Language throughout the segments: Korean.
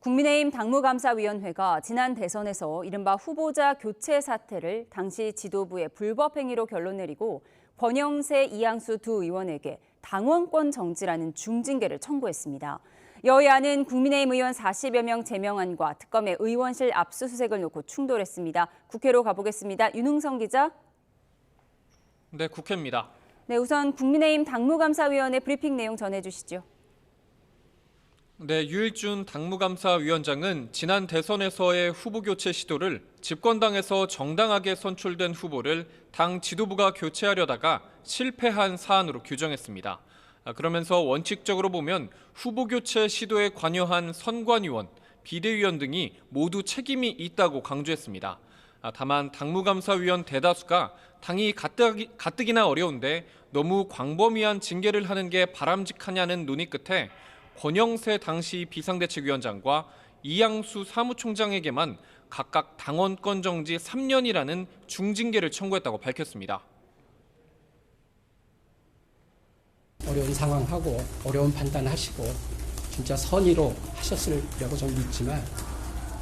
국민의힘 당무감사위원회가 지난 대선에서 이른바 후보자 교체 사태를 당시 지도부의 불법 행위로 결론 내리고 권영세, 이양수 두 의원에게 당원권 정지라는 중징계를 청구했습니다. 여야는 국민의힘 의원 40여 명 제명안과 특검의 의원실 압수수색을 놓고 충돌했습니다. 국회로 가보겠습니다. 윤흥성 기자. 네, 국회입니다. 네, 우선 국민의힘 당무감사위원회 브리핑 내용 전해주시죠. 네, 유일준 당무감사위원장은 지난 대선에서의 후보 교체 시도를 집권당에서 정당하게 선출된 후보를 당 지도부가 교체하려다가 실패한 사안으로 규정했습니다. 그러면서 원칙적으로 보면 후보 교체 시도에 관여한 선관위원, 비대위원 등이 모두 책임이 있다고 강조했습니다. 다만 당무감사위원 대다수가 당이 가뜩이나 어려운데 너무 광범위한 징계를 하는 게 바람직하냐는 논의 끝에 권영세 당시 비상대책위원장과 이양수 사무총장에게만 각각 당원권 정지 3년이라는 중징계를 청구했다고 밝혔습니다. 어려운 상황하고 어려운 판단하시고 진짜 선의로 하셨으려고 저는 믿지만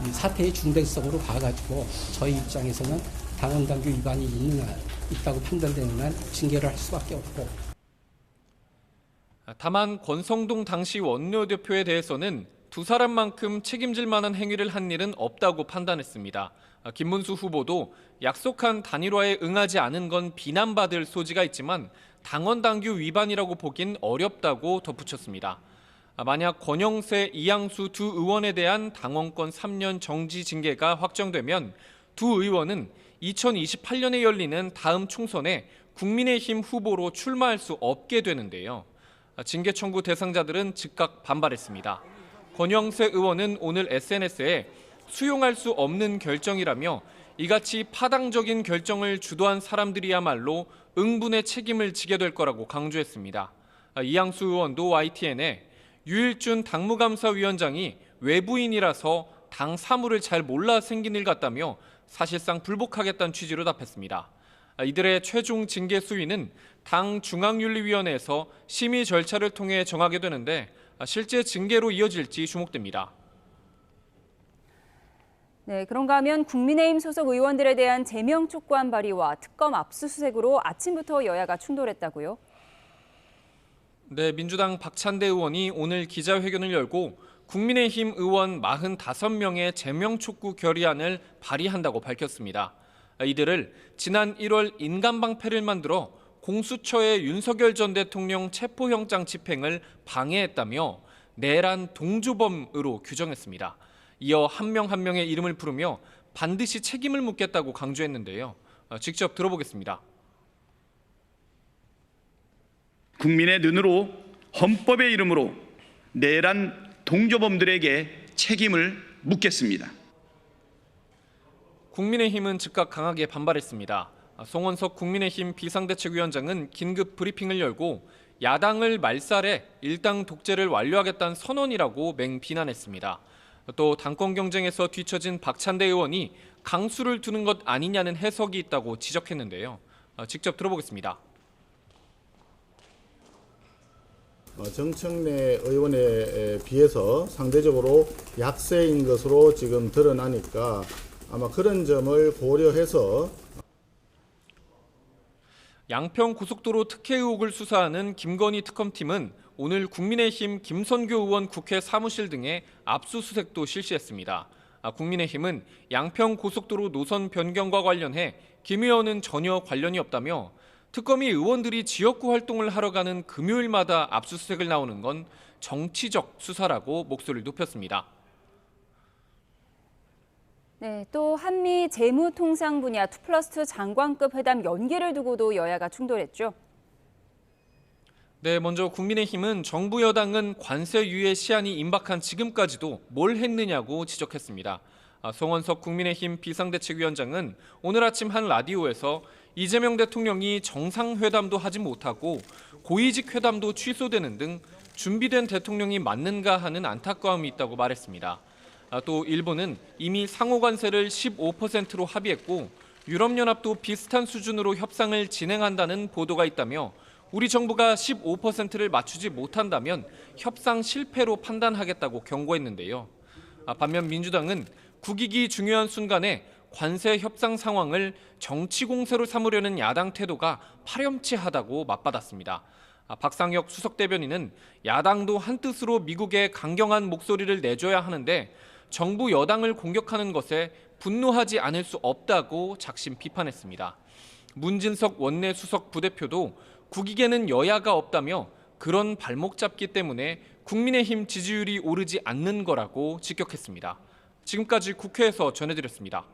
이 사태의 중대성으로 봐가지고 저희 입장에서는 당원당규 위반이 있다고 판단되는 한 징계를 할 수밖에 없고. 다만 권성동 당시 원내대표에 대해서는 두 사람만큼 책임질 만한 행위를 한 일은 없다고 판단했습니다. 김문수 후보도 약속한 단일화에 응하지 않은 건 비난받을 소지가 있지만 당원 당규 위반이라고 보긴 어렵다고 덧붙였습니다. 만약 권영세, 이양수 두 의원에 대한 당원권 3년 정지 징계가 확정되면 두 의원은 2028년에 열리는 다음 총선에 국민의힘 후보로 출마할 수 없게 되는데요. 징계 청구 대상자들은 즉각 반발했습니다. 권영세 의원은 오늘 SNS에 수용할 수 없는 결정이라며 이같이 파당적인 결정을 주도한 사람들이야말로 응분의 책임을 지게 될 거라고 강조했습니다. 이양수 의원도 YTN에 유일준 당무감사위원장이 외부인이라서 당 사무를 잘 몰라 생긴 일 같다며 사실상 불복하겠다는 취지로 답했습니다. 이들의 최종 징계 수위는 당 중앙윤리위원회에서 심의 절차를 통해 정하게 되는데 실제 징계로 이어질지 주목됩니다. 네, 그런가 하면 국민의힘 소속 의원들에 대한 제명 촉구한 발의와 특검 압수수색으로 아침부터 여야가 충돌했다고요? 네, 민주당 박찬대 의원이 오늘 기자회견을 열고 국민의힘 의원 45명의 제명 촉구 결의안을 발의한다고 밝혔습니다. 이들을 지난 1월 인간방패를 만들어 공수처의 윤석열 전 대통령 체포영장 집행을 방해했다며 내란 동조범으로 규정했습니다. 이어 한 명 한 명의 이름을 부르며 반드시 책임을 묻겠다고 강조했는데요. 직접 들어보겠습니다. 국민의 눈으로 헌법의 이름으로 내란 동조범들에게 책임을 묻겠습니다. 국민의힘은 즉각 강하게 반발했습니다. 송원석 국민의힘 비상대책위원장은 긴급 브리핑을 열고 야당을 말살해 일당 독재를 완료하겠다는 선언이라고 맹비난했습니다. 또 당권 경쟁에서 뒤처진 박찬대 의원이 강수를 두는 것 아니냐는 해석이 있다고 지적했는데요. 직접 들어보겠습니다. 정청래 의원에 비해서 상대적으로 약세인 것으로 지금 드러나니까 아마 그런 점을 고려해서 양평 고속도로 특혜 의혹을 수사하는 김건희 특검팀은 오늘 국민의힘 김선교 의원 국회 사무실 등의 압수수색도 실시했습니다. 국민의힘은 양평 고속도로 노선 변경과 관련해 김 의원은 전혀 관련이 없다며 특검이 의원들이 지역구 활동을 하러 가는 금요일마다 압수수색을 나오는 건 정치적 수사라고 목소리를 높였습니다. 네, 또 한미 재무통상 분야 2+2 장관급 회담 연기를 두고도 여야가 충돌했죠. 네, 먼저 국민의힘은 정부 여당은 관세 유예 시한이 임박한 지금까지도 뭘 했느냐고 지적했습니다. 송원석 국민의힘 비상대책위원장은 오늘 아침 한 라디오에서 이재명 대통령이 정상회담도 하지 못하고 고위직 회담도 취소되는 등 준비된 대통령이 맞는가 하는 안타까움이 있다고 말했습니다. 또 일본은 이미 상호 관세를 15%로 합의했고 유럽연합도 비슷한 수준으로 협상을 진행한다는 보도가 있다며 우리 정부가 15%를 맞추지 못한다면 협상 실패로 판단하겠다고 경고했는데요. 반면 민주당은 국익이 중요한 순간에 관세 협상 상황을 정치 공세로 삼으려는 야당 태도가 파렴치하다고 맞받았습니다. 박상혁 수석 대변인은 야당도 한뜻으로 미국에 강경한 목소리를 내줘야 하는데 정부 여당을 공격하는 것에 분노하지 않을 수 없다고 작심 비판했습니다. 문진석 원내 수석 부대표도 국익에는 여야가 없다며 그런 발목 잡기 때문에 국민의힘 지지율이 오르지 않는 거라고 직격했습니다. 지금까지 국회에서 전해드렸습니다.